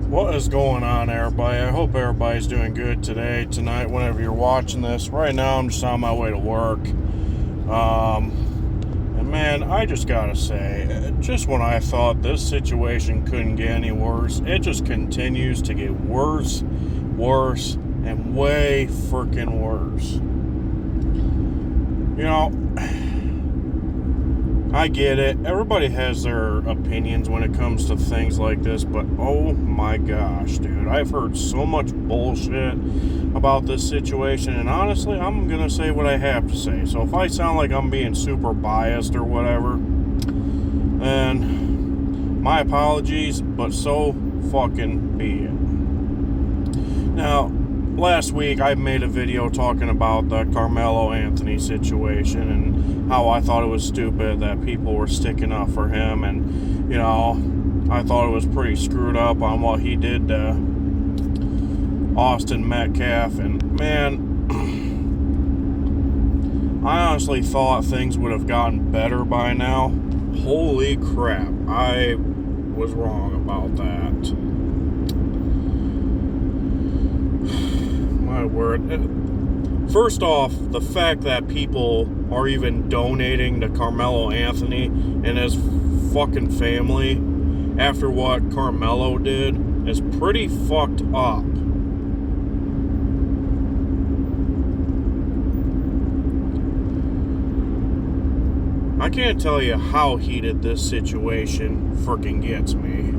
What is going on, everybody? I hope everybody's doing good today, tonight, whenever you're watching this. Right now, I'm just on my way to work. And man, I just gotta say, just when I thought this situation couldn't get any worse, it just continues to get worse, and way freaking worse. You know, I get it. Everybody has their opinions when it comes to things like this, but oh my gosh, dude. I've heard so much bullshit about this situation, and honestly, I'm gonna say what I have to say. So if I sound like I'm being super biased or whatever, then my apologies, but so fucking be it. Now, last week I made a video talking about the Karmelo Anthony situation and how I thought it was stupid that people were sticking up for him, and you know, I thought it was pretty screwed up on what he did to Austin Metcalf. And man, I honestly thought things would have gotten better by now. Holy crap, I was wrong about that. My word. First off, the fact that people are even donating to Karmelo Anthony and his fucking family after what Karmelo did is pretty fucked up. I can't tell you how heated this situation freaking gets me.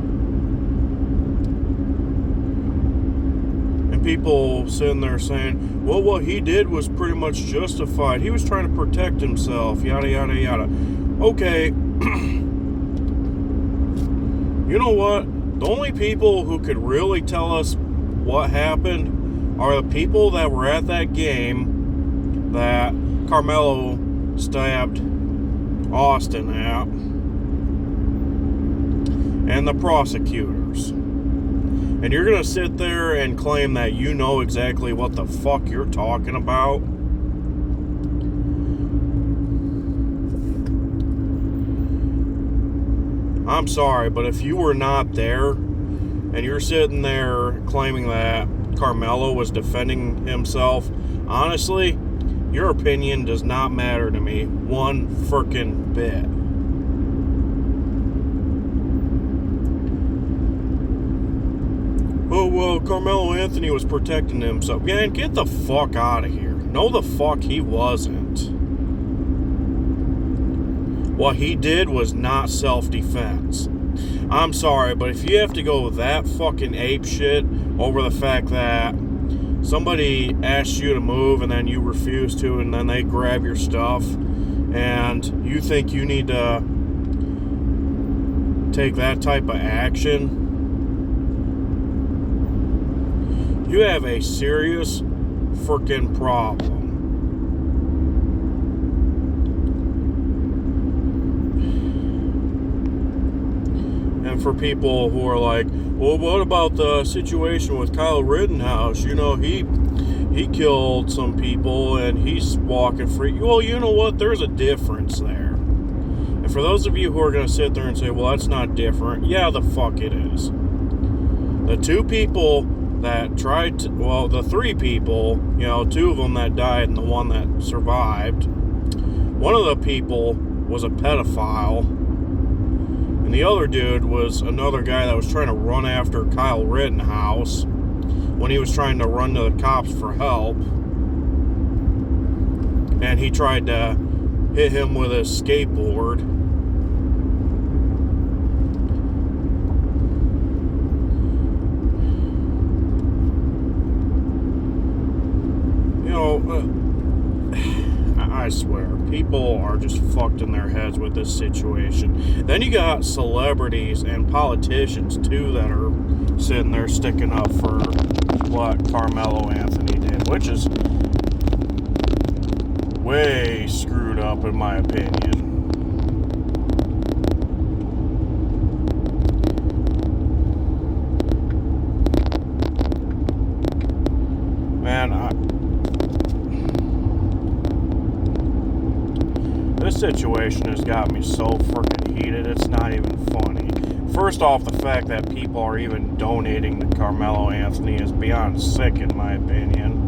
People sitting there saying, well, what he did was pretty much justified. He was trying to protect himself, yada, yada, yada. Okay. You know what? The only people who could really tell us what happened are the people that were at that game that Karmelo stabbed Austin at, and the prosecutors. And you're going to sit there and claim that you know exactly what the fuck you're talking about? I'm sorry, but if you were not there and you're sitting there claiming that Karmelo was defending himself, honestly, your opinion does not matter to me one frickin' bit. Oh, well, Karmelo Anthony was protecting himself. Man, get the fuck out of here. No, the fuck he wasn't. What he did was not self-defense. I'm sorry, but if you have to go that fucking ape shit over the fact that somebody asks you to move and then you refuse to, and then they grab your stuff, and you think you need to take that type of action, you have a serious freaking problem. And for people who are like, well, what about the situation with Kyle Rittenhouse? You know, he killed some people and he's walking free. Well, you know what? There's a difference there. And for those of you who are going to sit there and say, well, that's not different. Yeah, the fuck it is. The two people that tried to, well, the three people, you know, two of them that died and the one that survived, one of the people was a pedophile, and the other dude was another guy that was trying to run after Kyle Rittenhouse when he was trying to run to the cops for help, and he tried to hit him with his skateboard. I swear, people are just fucked in their heads with this situation. Then you got celebrities and politicians, too, that are sitting there sticking up for what Karmelo Anthony did, which is way screwed up, in my opinion. Man, this situation has got me so freaking heated, it's not even funny. First off, the fact that people are even donating to Karmelo Anthony is beyond sick, in my opinion.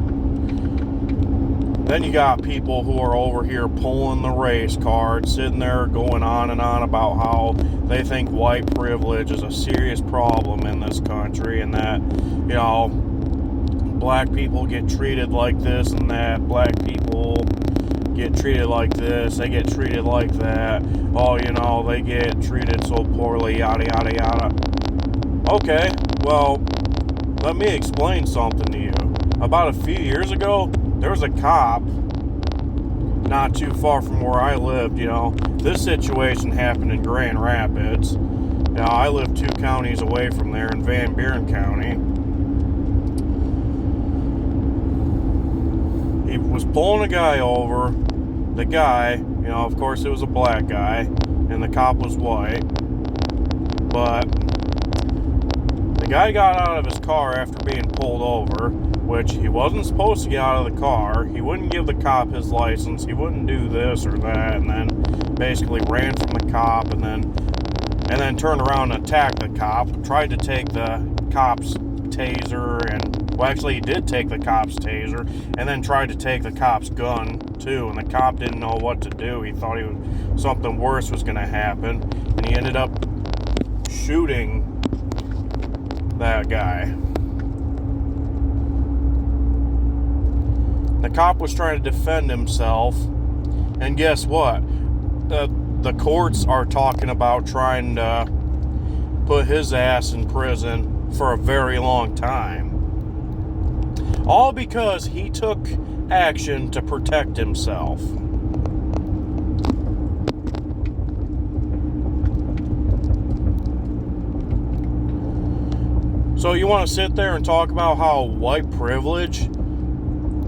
Then you got people who are over here pulling the race card, sitting there going on and on about how they think white privilege is a serious problem in this country, and that, you know, black people get treated like this and that, black people get treated like this, they get treated like that, oh, you know, they get treated so poorly, yada, yada, yada. Okay, well, let me explain something to you. About a few years ago, there was a cop not too far from where I lived, you know. This situation happened in Grand Rapids. Now, I live 2 counties away from there in Van Buren County. He was pulling a guy over. The guy, you know, of course it was a black guy, and the cop was white. But the guy got out of his car after being pulled over, which he wasn't supposed to get out of the car. He wouldn't give the cop his license. He wouldn't do this or that, and then basically ran from the cop, and then turned around and attacked the cop. Tried to take the cop's taser, and well, actually he did take the cop's taser, and then tried to take the cop's gun too. And the cop didn't know what to do. He thought something worse was going to happen, and he ended up shooting that guy. The cop was trying to defend himself, and guess what? The courts are talking about trying to put his ass in prison for a very long time. All because he took action to protect himself. So you want to sit there and talk about how white privilege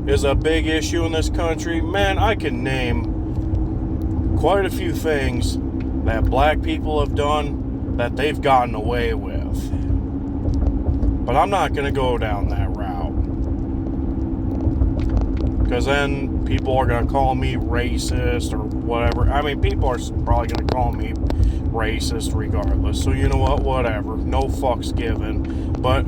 is a big issue in this country? Man, I can name quite a few things that black people have done that they've gotten away with. But I'm not going to go down that route, because then people are going to call me racist or whatever. I mean, people are probably going to call me racist regardless. So you know what? Whatever. No fucks given. But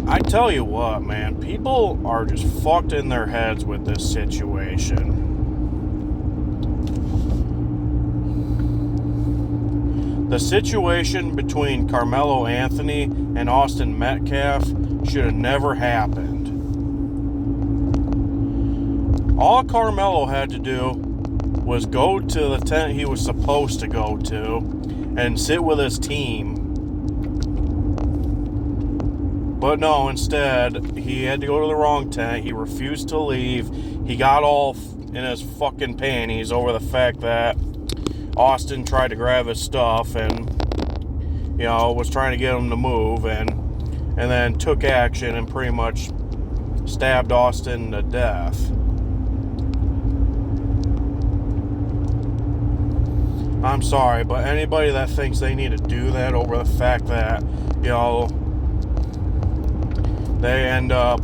I tell you what, man, people are just fucked in their heads with this situation. The situation between Karmelo Anthony and Austin Metcalf should have never happened. All Karmelo had to do was go to the tent he was supposed to go to and sit with his team. But no, instead, he had to go to the wrong tent. He refused to leave. He got all in his fucking panties over the fact that Austin tried to grab his stuff and, you know, was trying to get him to move, and then took action and pretty much stabbed Austin to death. I'm sorry, but anybody that thinks they need to do that over the fact that, you know, they end up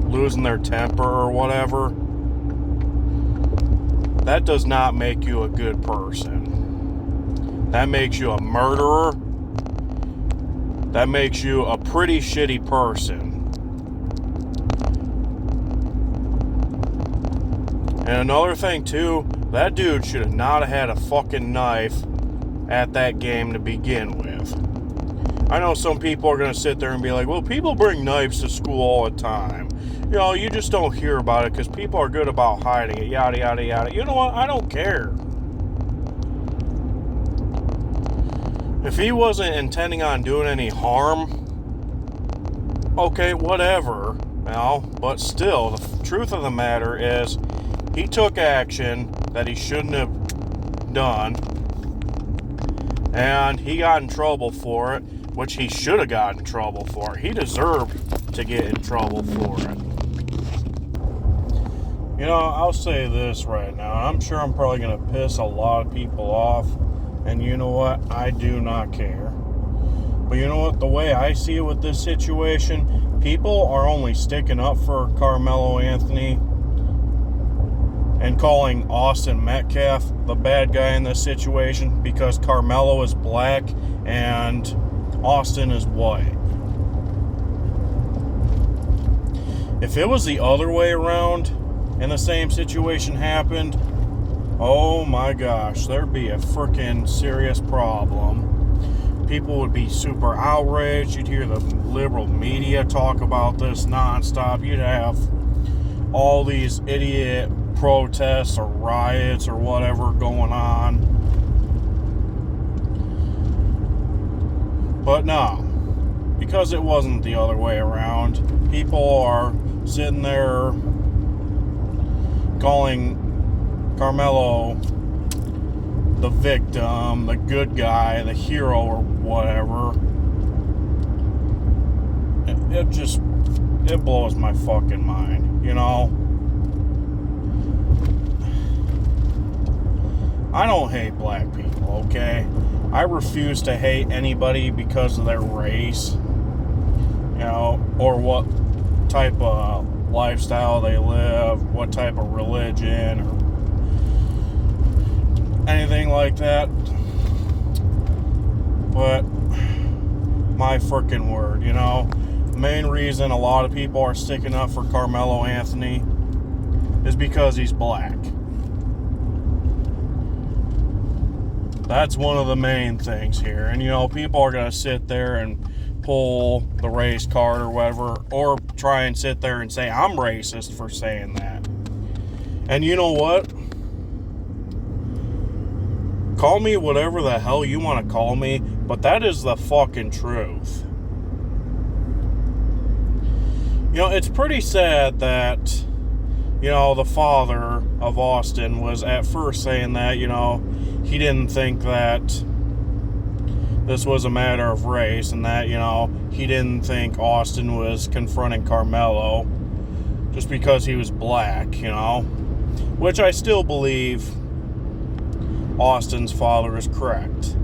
losing their temper or whatever, that does not make you a good person. That makes you a murderer. That makes you a pretty shitty person. And another thing too, that dude should have not had a fucking knife at that game to begin with. I know some people are going to sit there and be like, well, people bring knives to school all the time. You know, you just don't hear about it because people are good about hiding it, yada, yada, yada. You know what? I don't care. If he wasn't intending on doing any harm, okay, whatever, you know, but still, the truth of the matter is, he took action that he shouldn't have done, and he got in trouble for it, which he should have gotten in trouble for. He deserved to get in trouble for it. You know, I'll say this right now. I'm sure I'm probably going to piss a lot of people off. And you know what? I do not care. But you know what? The way I see it with this situation, people are only sticking up for Karmelo Anthony and calling Austin Metcalf the bad guy in this situation because Karmelo is black and Austin is white. If it was the other way around and the same situation happened, oh my gosh, there'd be a freaking serious problem. People would be super outraged. You'd hear the liberal media talk about this nonstop. You'd have all these idiot protests or riots or whatever going on. But no, because it wasn't the other way around, people are sitting there calling Karmelo the victim, the good guy, the hero, or whatever. It blows my fucking mind, you know? I don't hate black people, okay? I refuse to hate anybody because of their race, you know, or what type of lifestyle they live, what type of religion, or anything like that. But my freaking word, you know, the main reason a lot of people are sticking up for Karmelo Anthony is because he's black. That's one of the main things here. And, you know, people are going to sit there and pull the race card or whatever, or try and sit there and say, I'm racist for saying that. And you know what? Call me whatever the hell you want to call me, but that is the fucking truth. You know, it's pretty sad that, you know, the father of Austin was at first saying that, you know, he didn't think that this was a matter of race and that, you know, he didn't think Austin was confronting Karmelo just because he was black, you know, which I still believe Austin's father is correct.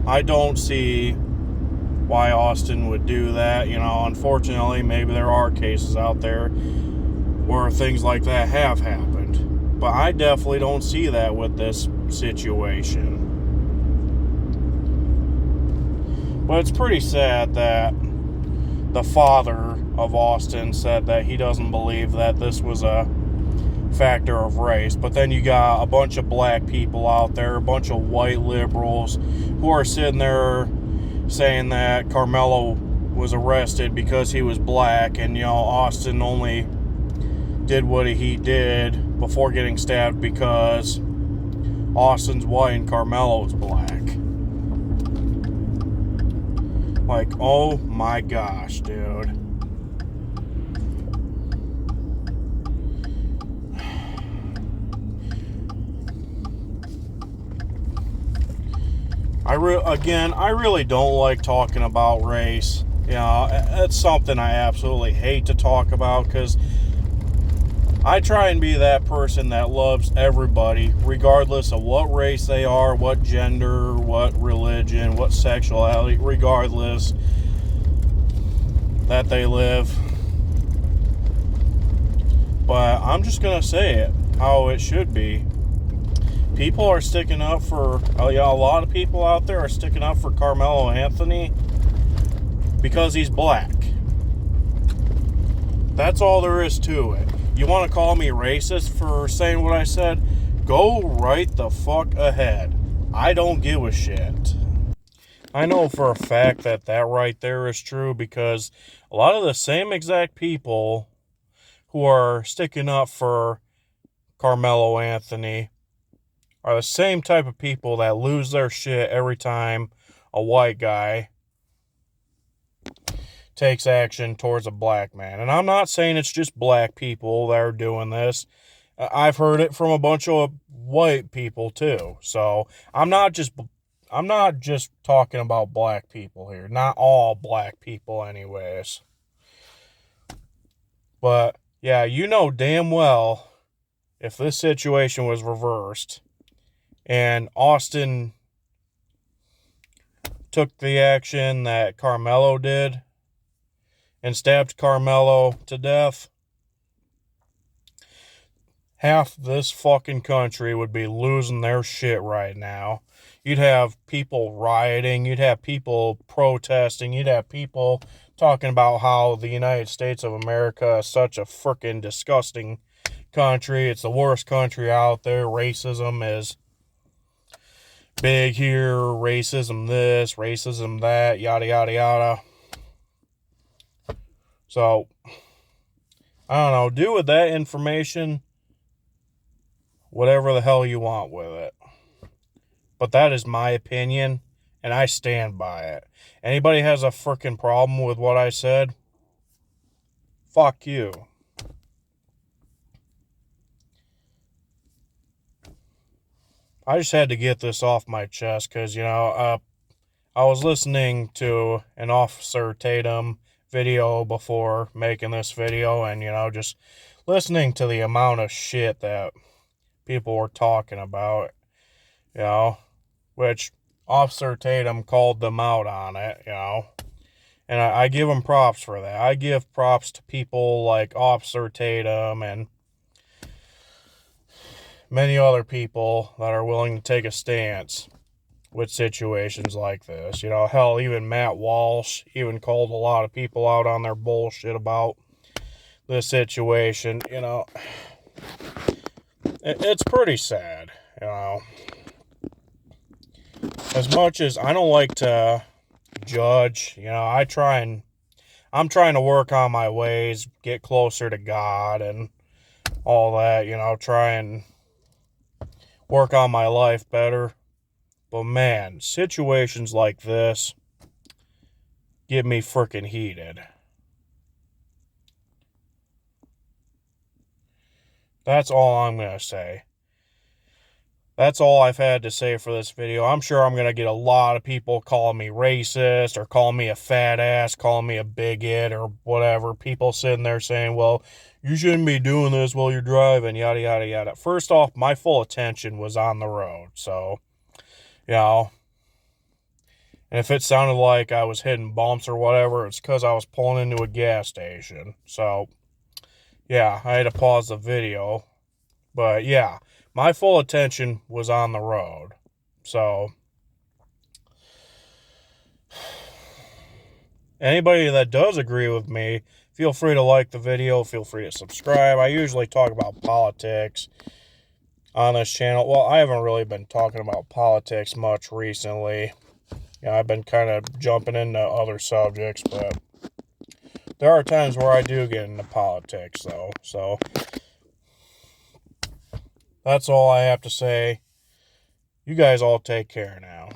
I don't see why Austin would do that, you know. Unfortunately, maybe there are cases out there where things like that have happened, but I definitely don't see that with this situation. But it's pretty sad that the father of Austin said that he doesn't believe that this was a factor of race. But then you got a bunch of black people out there, a bunch of white liberals who are sitting there saying that Karmelo was arrested because he was black, and, you know, Austin only did what he did before getting stabbed because Austin's white and Karmelo's black. Like, oh my gosh, dude. I really don't like talking about race. You know, it's something I absolutely hate to talk about because I try and be that person that loves everybody, regardless of what race they are, what gender, what religion, what sexuality, regardless that they live. But I'm just going to say it how it should be. People are sticking up for, a lot of people out there are sticking up for Karmelo Anthony because he's black. That's all there is to it. You want to call me racist for saying what I said? Go right the fuck ahead. I don't give a shit. I know for a fact that right there is true because a lot of the same exact people who are sticking up for Karmelo Anthony are the same type of people that lose their shit every time a white guy takes action towards a black man. And I'm not saying it's just black people that are doing this. I've heard it from a bunch of white people too. So I'm not just talking about black people here. Not all black people anyways. But yeah, you know damn well if this situation was reversed and Austin took the action that Karmelo did and stabbed Karmelo to death, half this fucking country would be losing their shit right now. You'd have people rioting, you'd have people protesting, you'd have people talking about how the United States of America is such a freaking disgusting country. It's the worst country out there. Racism is big here, racism this, racism that, yada, yada, yada. So, I don't know, do with that information whatever the hell you want with it. But that is my opinion, and I stand by it. Anybody has a freaking problem with what I said? Fuck you. I just had to get this off my chest because, I was listening to an Officer Tatum video before making this video, and, just listening to the amount of shit that people were talking about, which Officer Tatum called them out on it, and I give him props for that. I give props to people like Officer Tatum and many other people that are willing to take a stance with situations like this. Hell, even Matt Walsh even called a lot of people out on their bullshit about this situation. It's pretty sad, As much as I don't like to judge, I'm trying to work on my ways, get closer to God and all that, try and work on my life better. But man, situations like this get me freaking heated. That's all I'm going to say. That's all I've had to say for this video. I'm sure I'm going to get a lot of people calling me racist or calling me a fat ass, calling me a bigot or whatever. People sitting there saying, well, you shouldn't be doing this while you're driving, yada, yada, yada. First off, my full attention was on the road. So, and if it sounded like I was hitting bumps or whatever, it's because I was pulling into a gas station. So, yeah, I had to pause the video. But, yeah, my full attention was on the road. So, anybody that does agree with me, feel free to like the video. Feel free to subscribe. I usually talk about politics on this channel. Well, I haven't really been talking about politics much recently. I've been kind of jumping into other subjects, but there are times where I do get into politics, though. So, that's all I have to say. You guys all take care now.